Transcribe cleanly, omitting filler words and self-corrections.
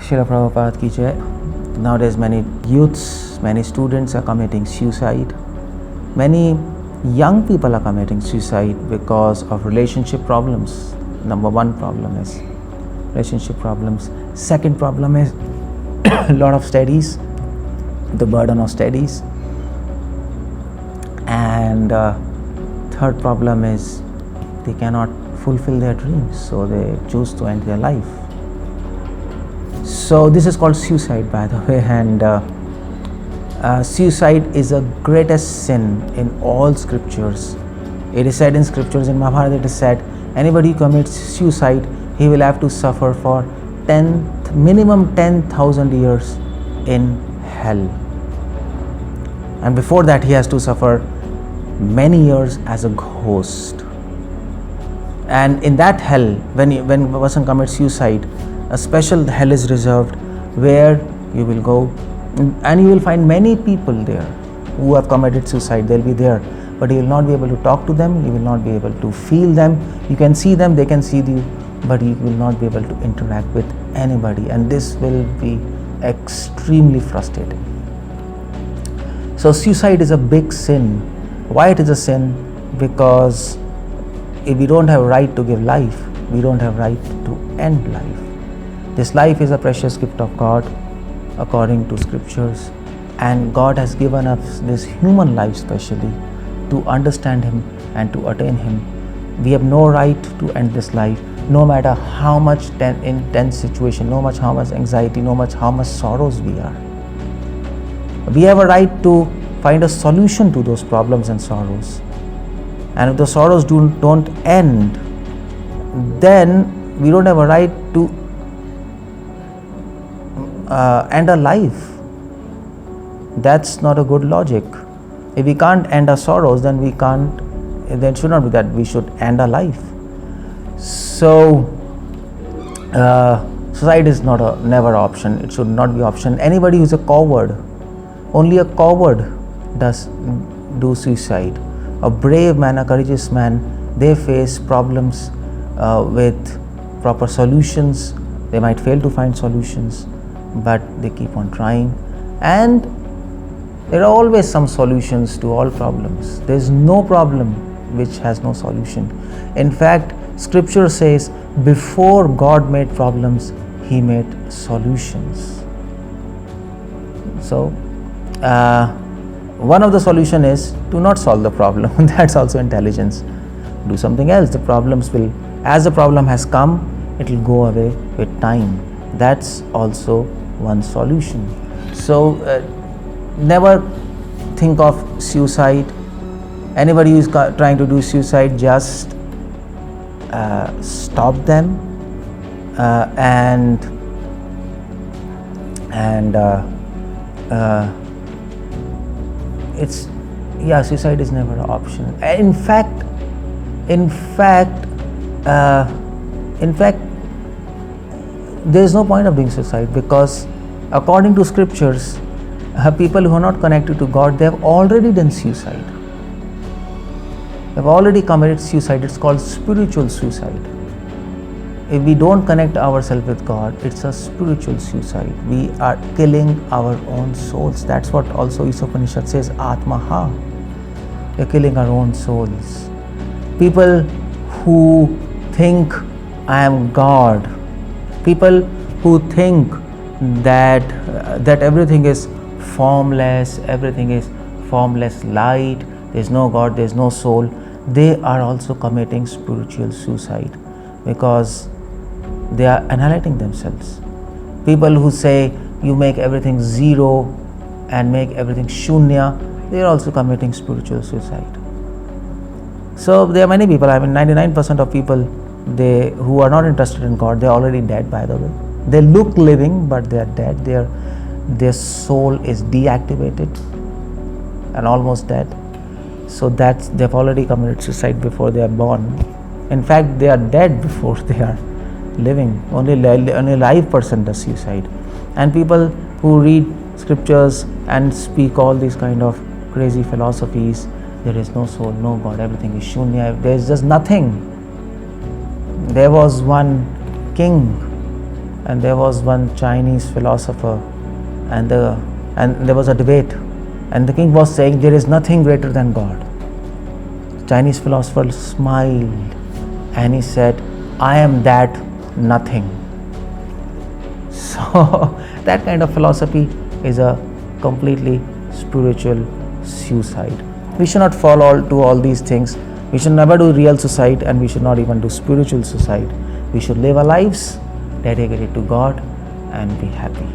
Srila Prabhupada ki jai. Nowadays many youths, many students are committing suicide. Many young people are committing suicide because of relationship problems. Number one problem is relationship problems. Second problem is a lot of studies, the burden of studies. And third problem is they cannot fulfill their dreams, so they choose to end their life. So this is called suicide, by the way, and suicide is the greatest sin in all scriptures. It is said in scriptures, in Mahabharata it is said, anybody who commits suicide, he will have to suffer for minimum 10,000 years in hell. And before that he has to suffer many years as a ghost. And in that hell, when a person commits suicide, a special hell is reserved where you will go and you will find many people there who have committed suicide. They'll be there, but you will not be able to talk to them, you will not be able to feel them. You can see them, they can see you, but you will not be able to interact with anybody, and this will be extremely frustrating. So suicide is a big sin. Why it is a sin? Because if we don't have right to give life, we don't have right to end life. This life is a precious gift of God according to scriptures, and God has given us this human life specially to understand Him and to attain Him. We have no right to end this life, no matter how much intense situation, no matter how much anxiety, no matter how much sorrows we are. We have a right to find a solution to those problems and sorrows. And if the sorrows don't end, then we don't have a right to end our life. That's not a good logic. If we can't end our sorrows, then it should not be that we should end our life. So suicide is never an option. It should not be option. Anybody who's a coward, only a coward does do suicide. A brave man, a courageous man, they face problems with proper solutions. They might fail to find solutions, but they keep on trying. And there are always some solutions to all problems. There is no problem which has no solution. In fact, scripture says, before God made problems, He made solutions. So, one of the solution is to not solve the problem. That's also intelligence. Do something else. The problems will, as the problem has come, it will go away with time. That's also one solution. So never think of suicide. Anybody who is trying to do suicide, just stop them suicide is never an option. In fact, there is no point of doing suicide, because according to scriptures, people who are not connected to God, they have already done suicide. They have already committed suicide. It's called spiritual suicide. If we don't connect ourselves with God, it's a spiritual suicide. We are killing our own souls. That's what also Upanishad says, Atmaha. We are killing our own souls. People who think I am God, people who think that everything is formless, everything is formless light, there's no God, there's no soul, they are also committing spiritual suicide, because they are annihilating themselves. People who say you make everything zero and make everything shunya, they are also committing spiritual suicide. So there are many people, 99% of people who are not interested in God, they are already dead, by the way. They look living, but they are dead. Their soul is deactivated and almost dead. So they've already committed suicide before they are born. In fact, they are dead before they are living. Only a live person does suicide. And people who read scriptures and speak all these kind of crazy philosophies, there is no soul, no God, everything is shunya, there is just nothing. There was one king, and there was one Chinese philosopher, and there was a debate, and the king was saying there is nothing greater than God. The Chinese philosopher smiled and he said, I am that nothing. So that kind of philosophy is a completely spiritual suicide. We should not fall to all these things. We should never do real suicide, and we should not even do spiritual suicide. We should live our lives dedicated to God and be happy.